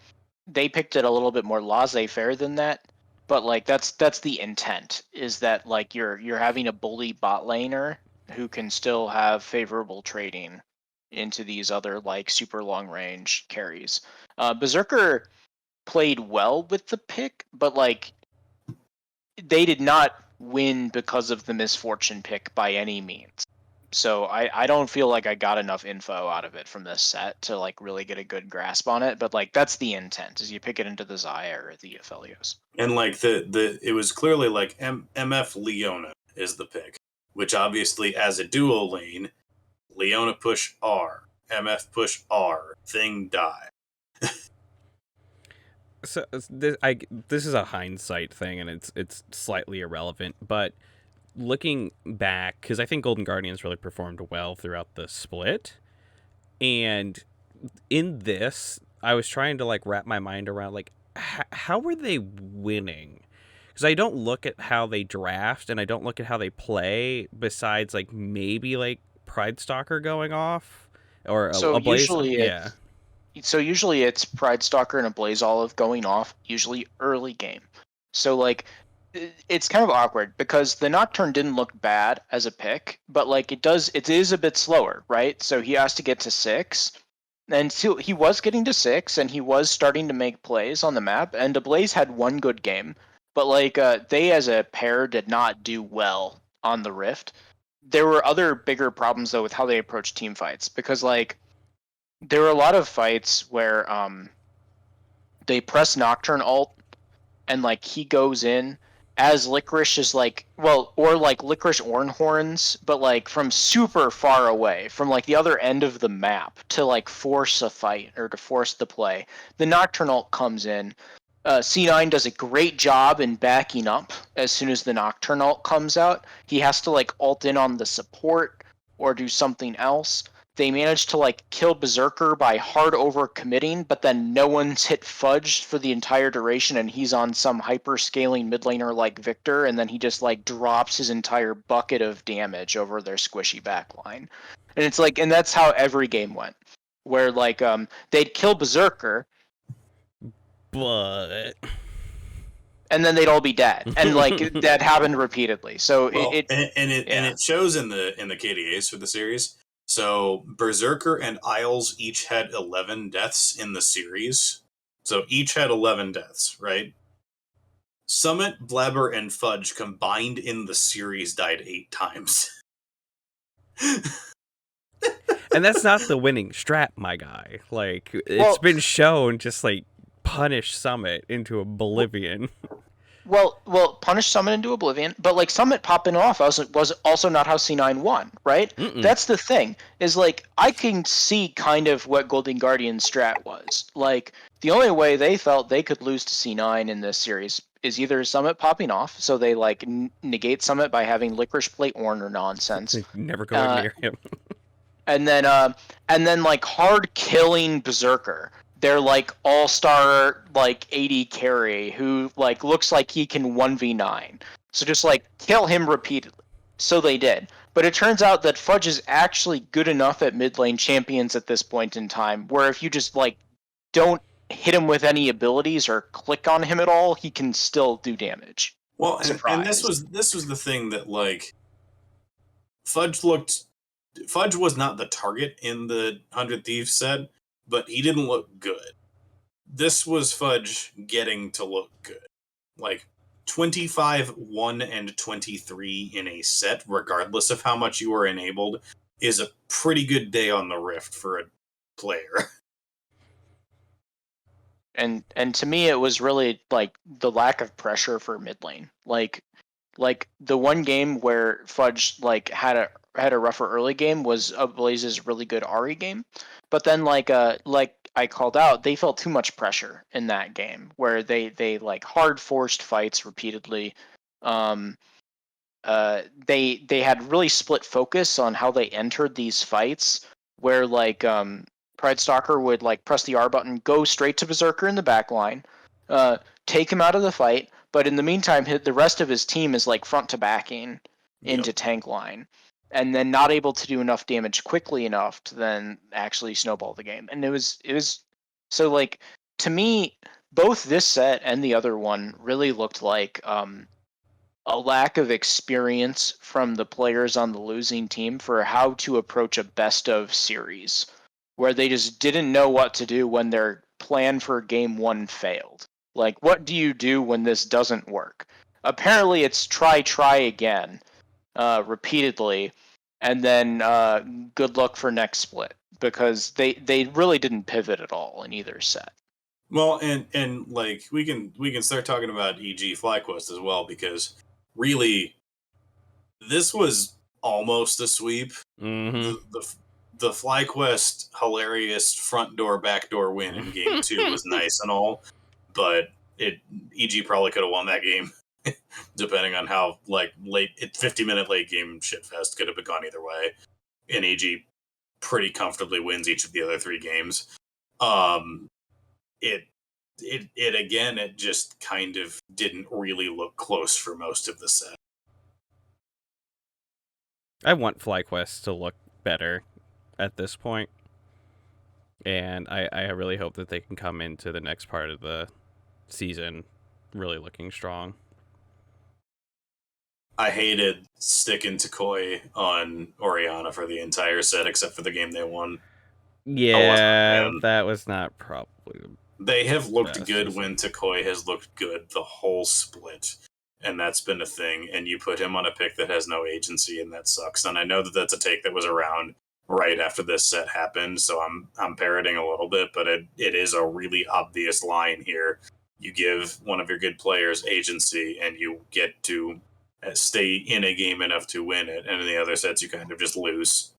they picked it a little bit more laissez-faire than that, but like that's the intent, is that like you're having a bully bot laner who can still have favorable trading into these other like super long range carries. Berserker played well with the pick, but like they did not win because of the misfortune pick by any means. So I don't feel like I got enough info out of it from this set to like really get a good grasp on it. But like that's the intent, is you pick it into the Xayah or the Aphelios. And like it was clearly like MF Leona is the pick, which obviously as a dual lane, Leona push R, MF push R, thing die. So this is a hindsight thing, and it's slightly irrelevant, but looking back, because I think Golden Guardians really performed well throughout the split, and in this, I was trying to like wrap my mind around like how were they winning? Because I don't look at how they draft, and I don't look at how they play. Besides, like maybe like Pride Stalker going off or So a Blaze, usually yeah. usually it's Pride Stalker and a Blaze Olive going off, usually early game. So like it's kind of awkward because the Nocturne didn't look bad as a pick, but like it is a bit slower, right? So he has to get to 6. And so he was getting to 6, and he was starting to make plays on the map, and Blaze had one good game, but like they as a pair did not do well on the Rift. There were other bigger problems though with how they approached team fights, because like there were a lot of fights where they press Nocturne ult, and like he goes in as Licorice is like, well, or like Licorice Ornhorns, but like from super far away, from like the other end of the map, to like force a fight or to force the play. The Nocturne ult comes in. C9 does a great job in backing up as soon as the Nocturne ult comes out. He has to like ult in on the support or do something else. They managed to like kill Berserker by hard over committing, but then no one's hit Fudge for the entire duration, and he's on some hyper scaling mid laner like Victor, and then he just like drops his entire bucket of damage over their squishy backline. And it's like, and that's how every game went, where like they'd kill Berserker, But and then they'd all be dead, and like that happened repeatedly. So Well, it it shows in the KDAs for the series. So Berserker and Isles each had 11 deaths in the series. So each had 11 deaths, right? Summit, Blabber, and Fudge combined in the series died 8 times. and that's not the winning strat, my guy. Like it's been shown, just like punish Summit into oblivion. Well, punish Summit into oblivion, but like Summit popping off was also not how C9 won, right? Mm-mm. That's the thing, is like I can see kind of what Golden Guardian strat was. Like the only way they felt they could lose to C9 in this series is either Summit popping off, so they like negate Summit by having Licorice play Ornn or nonsense. Never going near him. and then like hard killing Berserker. They're like all-star like 80 carry who like looks like he can 1v9. So just like kill him repeatedly. So they did. But it turns out that Fudge is actually good enough at mid lane champions at this point in time, where if you just like don't hit him with any abilities or click on him at all, he can still do damage. Well, and this was the thing that like Fudge was not the target in the 100 Thieves set, but he didn't look good. This was Fudge getting to look good. Like, 25, 1, and 23 in a set, regardless of how much you are enabled, is a pretty good day on the Rift for a player. And to me, it was really like the lack of pressure for mid lane. Like the one game where Fudge like had a rougher early game was Blaze's really good Ari game, but then like I called out, they felt too much pressure in that game where they like hard forced fights repeatedly. They had really split focus on how they entered these fights, where like Pride Stalker would like press the R button, go straight to Berserker in the back line, take him out of the fight, but in the meantime, the rest of his team is like front to backing into tank line, and then not able to do enough damage quickly enough to then actually snowball the game. And it was so like, to me, both this set and the other one really looked like a lack of experience from the players on the losing team for how to approach a best of series, where they just didn't know what to do when their plan for game one failed. Like, what do you do when this doesn't work? Apparently, it's try again, repeatedly, and then good luck for next split, because they really didn't pivot at all in either set. Well, and like we can start talking about EG FlyQuest as well, because really this was almost a sweep. Mm-hmm. The FlyQuest hilarious front door back door win in game 2 was nice and all, but EG probably could have won that game depending on how like late 50-minute late game shitfest could have gone either way, and EG pretty comfortably wins each of the other 3 games. It again, it just kind of didn't really look close for most of the set. I want FlyQuest to look better at this point, and I really hope that they can come into the next part of the season really looking strong. I hated sticking to Koi on Orianna for the entire set, except for the game they won. Yeah, that was not probably. They have looked best, good when Takoi has looked good the whole split, and that's been a thing. And you put him on a pick that has no agency, and that sucks. And I know that that's a take that was around right after this set happened, so I'm parroting a little bit, but it is a really obvious line here. You give one of your good players agency, and you get to stay in a game enough to win it, and in the other sets you kind of just lose.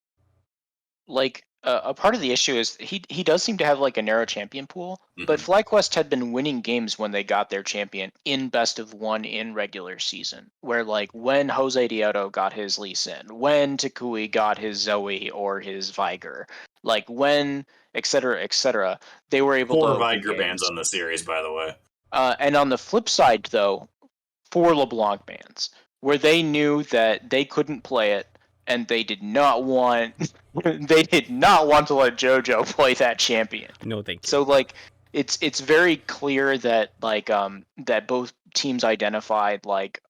Like, a part of the issue is he does seem to have like a narrow champion pool, but FlyQuest had been winning games when they got their champion in best of 1 in regular season, where like when Jose Dioto got his Lee Sin, when Takui got his Zoe or his Viger, like when etc., they were able 4 to win Viger bans games. on the series, by the way. And on the flip side, though, 4 LeBlanc bans, where they knew that they couldn't play it, and they did not want they did not want to let JoJo play that champion. No, thank you. So like, it's very clear that like that both teams identified like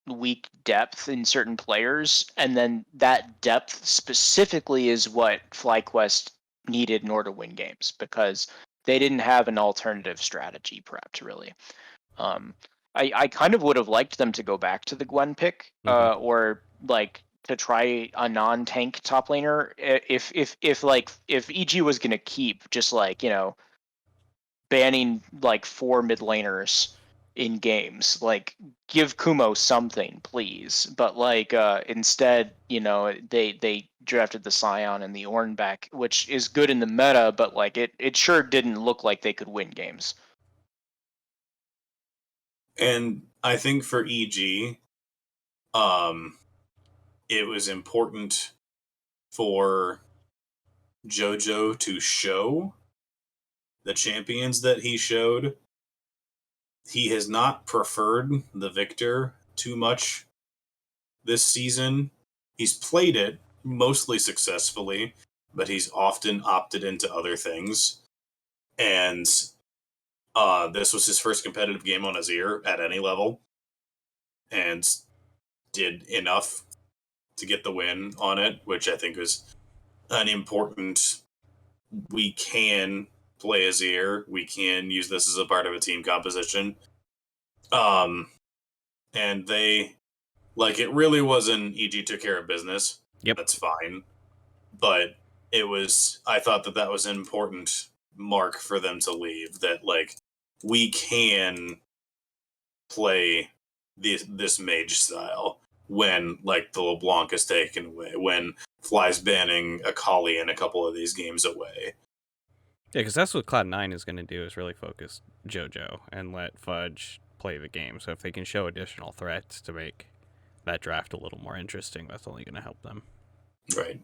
weak depth in certain players, and then that depth specifically is what FlyQuest needed in order to win games, because they didn't have an alternative strategy prepped really. I kind of would have liked them to go back to the Gwen pick, or like to try a non-tank top laner. If EG was gonna keep just like, you know, banning like 4 mid laners in games, like give Kumo something, please. But like instead, you know, they drafted the Scion and the Ornn back, which is good in the meta, but like it sure didn't look like they could win games. And I think for EG, it was important for JoJo to show the champions that he showed. He has not preferred the Victor too much this season. He's played it mostly successfully, but he's often opted into other things. And this was his first competitive game on Azir at any level, and did enough to get the win on it, which I think was an important. We can play Azir. We can use this as a part of a team composition. and they, like, it really was an EG took care of business. Yep. That's fine. But I thought that was an important mark for them to leave, that, like, we can play this mage style when, like, the LeBlanc is taken away, when Fly's banning Akali in a couple of these games away. Yeah, because that's what Cloud9 is going to do, is really focus JoJo and let Fudge play the game. So if they can show additional threats to make that draft a little more interesting, that's only going to help them. Right.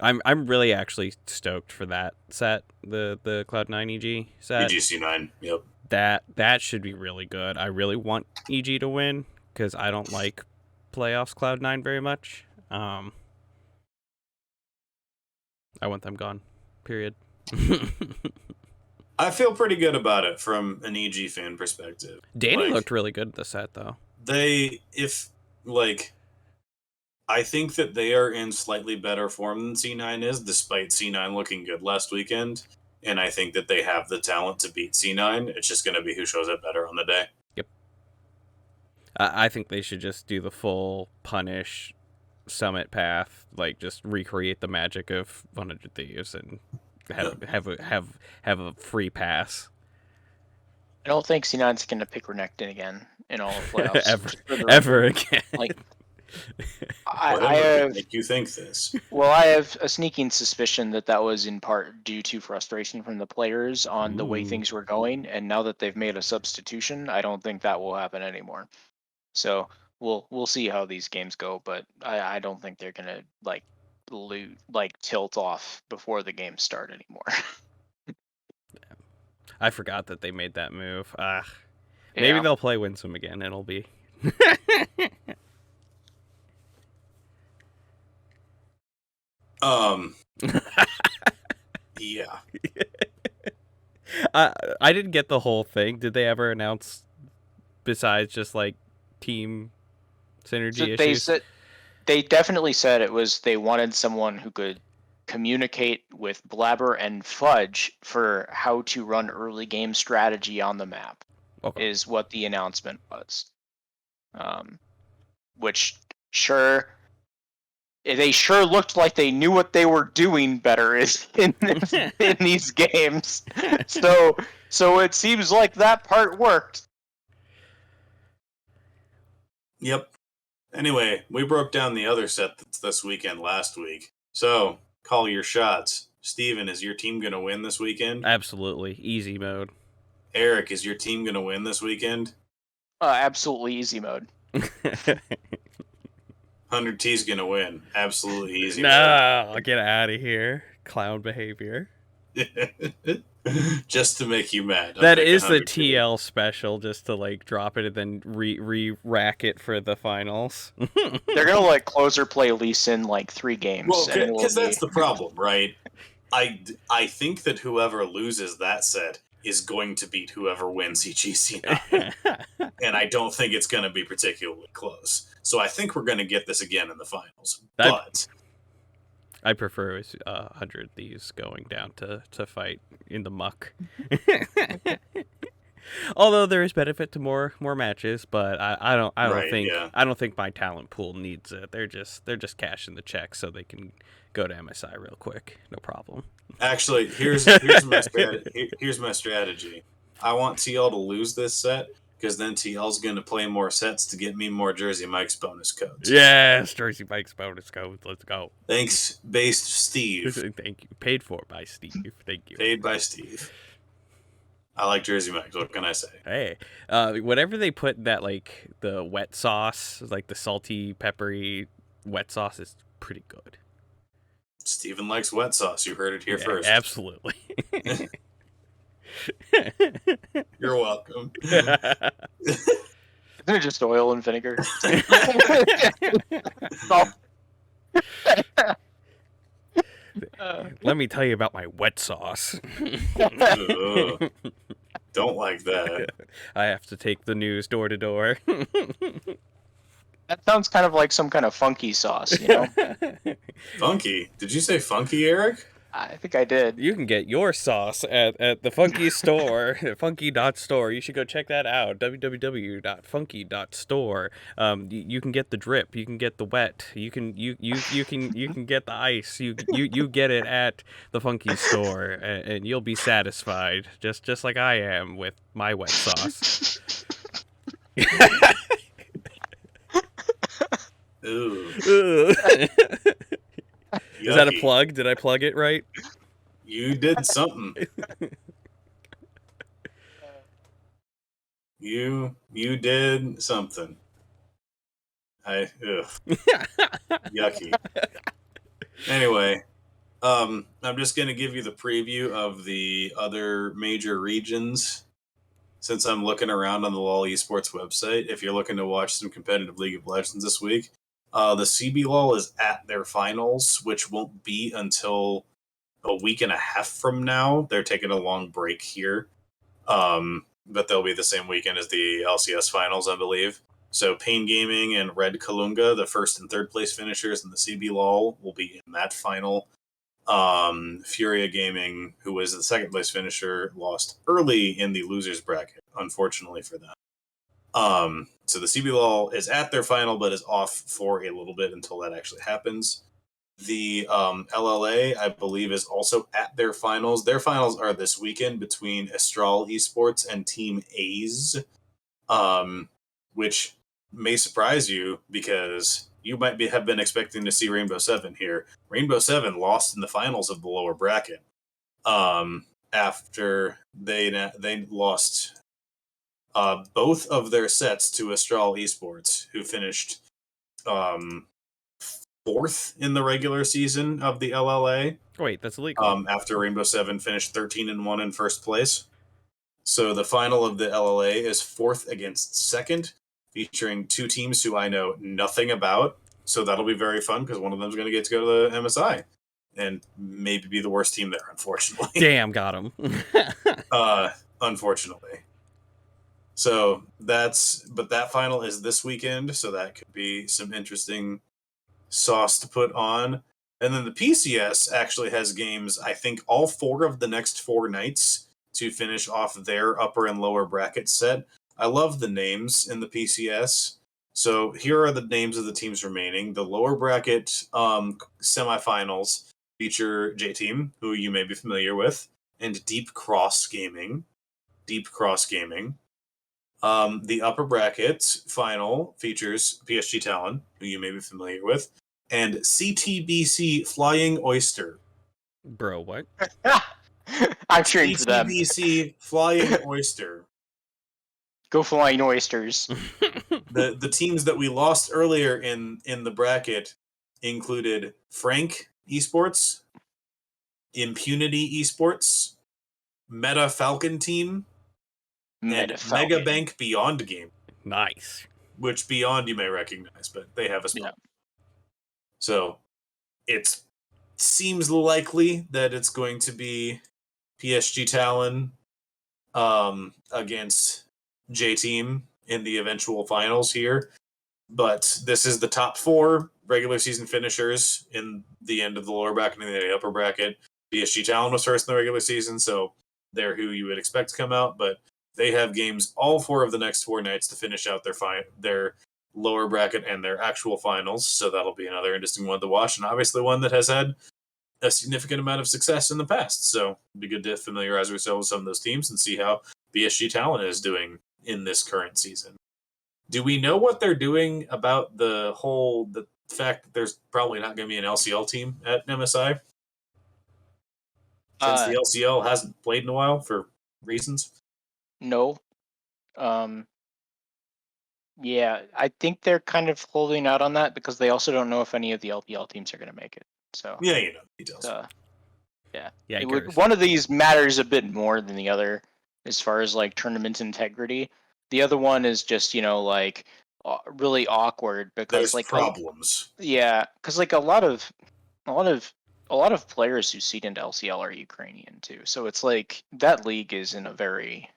I'm really actually stoked for that set, the Cloud9 EG set. EGC9, yep. That should be really good. I really want EG to win because I don't like playoffs Cloud9 very much. I want them gone. Period. I feel pretty good about it from an EG fan perspective. Danny looked really good at the set, though. I think that they are in slightly better form than C9 is, despite C9 looking good last weekend. And I think that they have the talent to beat C9. It's just going to be who shows up better on the day. Yep. I think they should just do the full punish summit path, like just recreate the magic of 100 Thieves and have a free pass. I don't think C9's going to pick Renekton again in all of playoffs. ever again. Like, I have make you think this. Well, I have a sneaking suspicion that was in part due to frustration from the players on the way things were going, and now that they've made a substitution, I don't think that will happen anymore. So we'll see how these games go, but I don't think they're gonna tilt off before the games start anymore. I forgot that they made that move. Maybe they'll play Winsome again. It'll be. Yeah. I didn't get the whole thing. Did they ever announce, besides just like team synergy issues? They definitely said they wanted someone who could communicate with Blabber and Fudge for how to run early game strategy on the map. Okay. Is what the announcement was. Which they sure looked like they knew what they were doing better in these games. So it seems like that part worked. Yep. Anyway, we broke down the other set that's this weekend last week. So, call your shots. Steven, is your team going to win this weekend? Absolutely. Easy mode. Eric, is your team going to win this weekend? Absolutely easy mode. 100T's going to win. Absolutely easy mode. No, get out of here. Clown behavior. Just to make you mad. That is the TL special, just to like drop it and then re-rack it for the finals. They're gonna closer play Lee Sin 3 games. Well, because that's the problem, right? I think that whoever loses that set is going to beat whoever wins EGC9. And I don't think it's going to be particularly close. So I think we're going to get this again in the finals. But I prefer 100 Thieves going down to fight in the muck. Although there is benefit to more matches, but I don't think my talent pool needs it. They're just cashing the check so they can go to MSI real quick. No problem. Actually, here's my strategy. I want TL to lose this set, because then TL's going to play more sets to get me more Jersey Mike's bonus codes. Yes, Jersey Mike's bonus codes. Let's go. Thanks, based Steve. Thank you. Paid for by Steve. Thank you. Paid by Steve. I like Jersey Mike's. What can I say? Hey, whatever they put that, the wet sauce, the salty, peppery wet sauce is pretty good. Steven likes wet sauce. You heard it here first. Absolutely. You're welcome. Isn't it just oil and vinegar? Let me tell you about my wet sauce. Don't like that. I have to take the news door to door. That sounds kind of like some kind of funky sauce, you know? Funky? Did you say funky, Eric? I think I did. You can get your sauce at the Funky store, funky.store. You should go check that out, www.funky.store. You can get the drip, you can get the wet, you can get the ice. You get it at the Funky store, and you'll be satisfied, just like I am with my wet sauce. Ooh. Is that a Yucky. plug? Did I plug it right? You did something. You did something. Yucky. Anyway, I'm just gonna give you the preview of the other major regions. Since I'm looking around on the LoL eSports website, if you're looking to watch some competitive League of Legends this week, the CBLOL is at their finals, which won't be until a week and a half from now. They're taking a long break here, but they'll be the same weekend as the LCS finals, I believe. So Pain Gaming and Red Kalunga, the first and third place finishers in the CBLOL, will be in that final. Furia Gaming, who was the second place finisher, lost early in the losers bracket, unfortunately for them. So the CBLOL is at their final, but is off for a little bit until that actually happens. The LLA, I believe, is also at their finals. Their finals are this weekend between Astral Esports and Team A's, which may surprise you because you might have been expecting to see Rainbow Seven here. Rainbow Seven lost in the finals of the lower bracket after they lost both of their sets to Astral Esports, who finished fourth in the regular season of the LLA. Wait, that's illegal. After Rainbow Seven finished 13-1 in first place. So the final of the LLA is fourth against second, featuring two teams who I know nothing about. So that'll be very fun because one of them is going to get to go to the MSI and maybe be the worst team there, unfortunately. Damn, got him. Unfortunately. So but that final is this weekend, so that could be some interesting sauce to put on. And then the PCS actually has games, I think, all 4 of the next 4 nights to finish off their upper and lower bracket set. I love the names in the PCS. So here are the names of the teams remaining. The lower bracket semifinals feature J-Team, who you may be familiar with, and Deep Cross Gaming. The upper bracket final features PSG Talon, who you may be familiar with, and CTBC Flying Oyster. Bro, what? I'm cheering for them. CTBC Flying Oyster. Go Flying Oysters. The teams that we lost earlier in the bracket included Frank Esports, Impunity Esports, Meta Falcon Team, and Mega Bank Beyond Game. Nice. Which Beyond you may recognize, but they have a spell. Yeah. So it seems likely that it's going to be PSG Talon against J-Team in the eventual finals here. But this is the top 4 regular season finishers in the end of the lower bracket and the upper bracket. PSG Talon was first in the regular season, so they're who you would expect to come out, but they have games all 4 of the next 4 nights to finish out their lower bracket and their actual finals. So that'll be another interesting one to watch, and obviously one that has had a significant amount of success in the past. So it'd be good to familiarize ourselves with some of those teams and see how PSG Talon is doing in this current season. Do we know what they're doing about the fact that there's probably not going to be an LCL team at MSI? Since the LCL hasn't played in a while for reasons? No. Yeah, I think they're kind of holding out on that because they also don't know if any of the LPL teams are going to make it. So yeah, you know details. Yeah. One of these matters a bit more than the other as far as like tournament integrity. The other one is just like really awkward because there's like problems. Because like a lot of players who seed into LCL are Ukrainian too. So it's like that league is in a very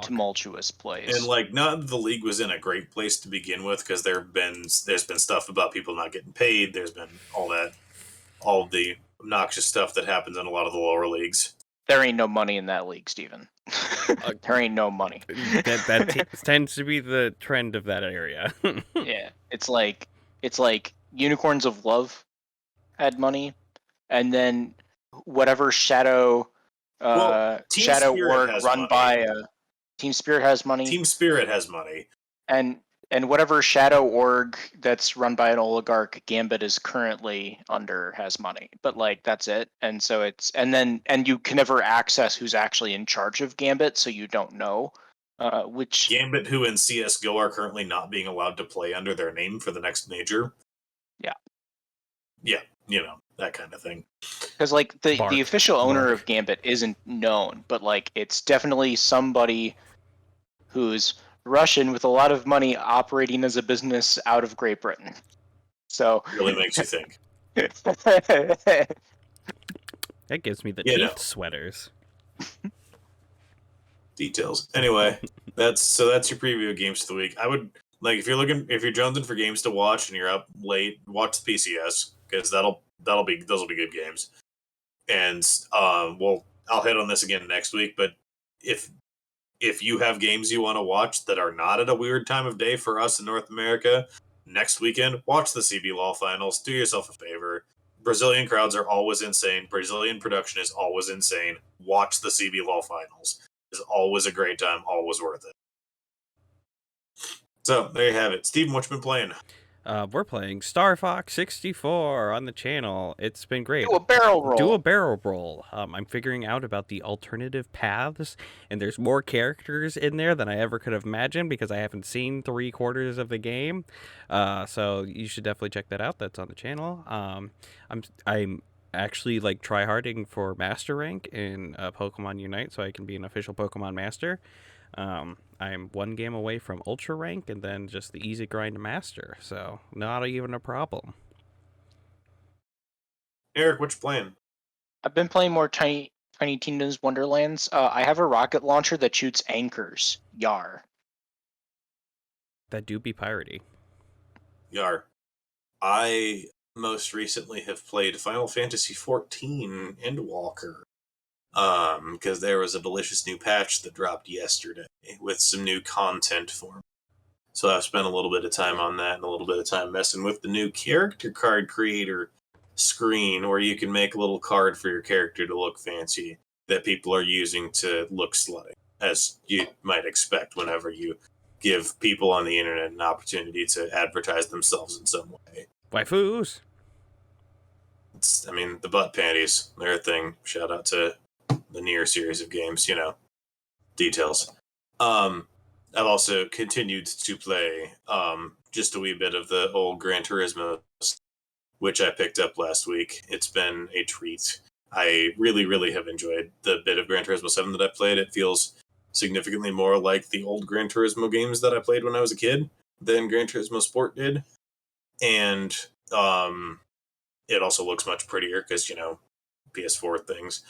tumultuous place. And like not the league was in a great place to begin with because there's been stuff about people not getting paid. There's been all the obnoxious stuff that happens in a lot of the lower leagues. There ain't no money in that league, Steven. There ain't no money. That tends to be the trend of that area. Yeah, it's like Unicorns of Love had money, and then whatever shadow org run by Team Spirit has money. Team Spirit has money. And whatever shadow org that's run by an oligarch Gambit is currently under has money. But like that's it. And so and you can never access who's actually in charge of Gambit, so you don't know. Which Gambit, who in CSGO are currently not being allowed to play under their name for the next major. Yeah. Yeah, you know, that kind of thing. Because like the official owner of Gambit isn't known, but like it's definitely somebody who's Russian with a lot of money operating as a business out of Great Britain. So really makes you think. That gives me the teeth sweaters. Details. Anyway, that's your preview of games of the week. I would like if you're jonesing for games to watch and you're up late, watch the PCS because those will be good games. And I'll hit on this again next week. But if you have games you want to watch that are not at a weird time of day for us in North America, next weekend watch the CB Law Finals. Do yourself a favor. Brazilian crowds are always insane. Brazilian production is always insane. Watch the CB Law Finals. It's always a great time, always worth it. So, there you have it. Steven, what you been playing? We're playing Star Fox 64 on the channel. It's been great. Do a barrel roll. I'm figuring out about the alternative paths, and there's more characters in there than I ever could have imagined because I haven't seen 3/4 of the game. So you should definitely check that out. That's on the channel. I'm actually like tryharding for master rank in Pokemon Unite so I can be an official Pokemon master. I'm one game away from ultra rank and then just the easy grind to master, so not even a problem. Eric, what you playing? I've been playing more Tiny Tina's Wonderlands. I have a rocket launcher that shoots anchors. Yar. That do be piratey. Yar. I most recently have played Final Fantasy XIV Endwalker. Because there was a delicious new patch that dropped yesterday with some new content for me. So I've spent a little bit of time on that and a little bit of time messing with the new character card creator screen where you can make a little card for your character to look fancy that people are using to look slutty, as you might expect whenever you give people on the internet an opportunity to advertise themselves in some way. Waifus! The butt panties, they're a thing. Shout out to the Nier series of games, details. I've also continued to play just a wee bit of the old Gran Turismo, which I picked up last week. It's been a treat. I really, really have enjoyed the bit of Gran Turismo 7 that I played. It feels significantly more like the old Gran Turismo games that I played when I was a kid than Gran Turismo Sport did. And it also looks much prettier because, PS4 things.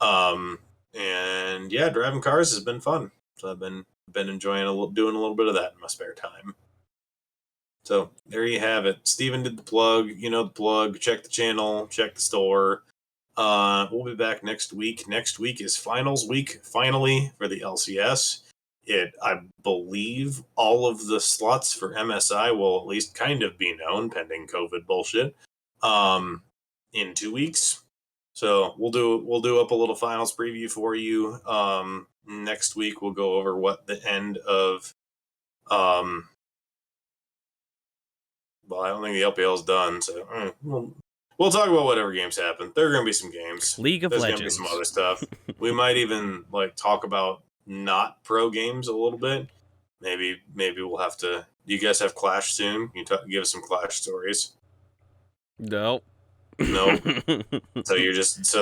And yeah, driving cars has been fun. So I've been enjoying doing a little bit of that in my spare time. So there you have it. Steven did the plug. You know the plug. Check the channel. Check the store. We'll be back next week. Next week is finals week, finally, for the LCS. I believe all of the slots for MSI will at least kind of be known, pending COVID bullshit, in 2 weeks. So we'll do up a little finals preview for you. Next week we'll go over what the end of well, I don't think the LPL is done, so we'll talk about whatever games happen. There are going to be some games. League of Legends. There's going to be some other stuff. We might even talk about not pro games a little bit. Maybe we'll have to. Do you guys have Clash soon? Can you give us some Clash stories? Nope. So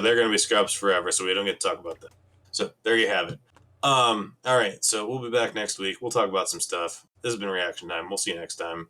they're going to be scrubs forever, so we don't get to talk about that. So there you have it. All right, so we'll be back next week. We'll talk about some stuff. This has been Reaction Time. We'll see you next time.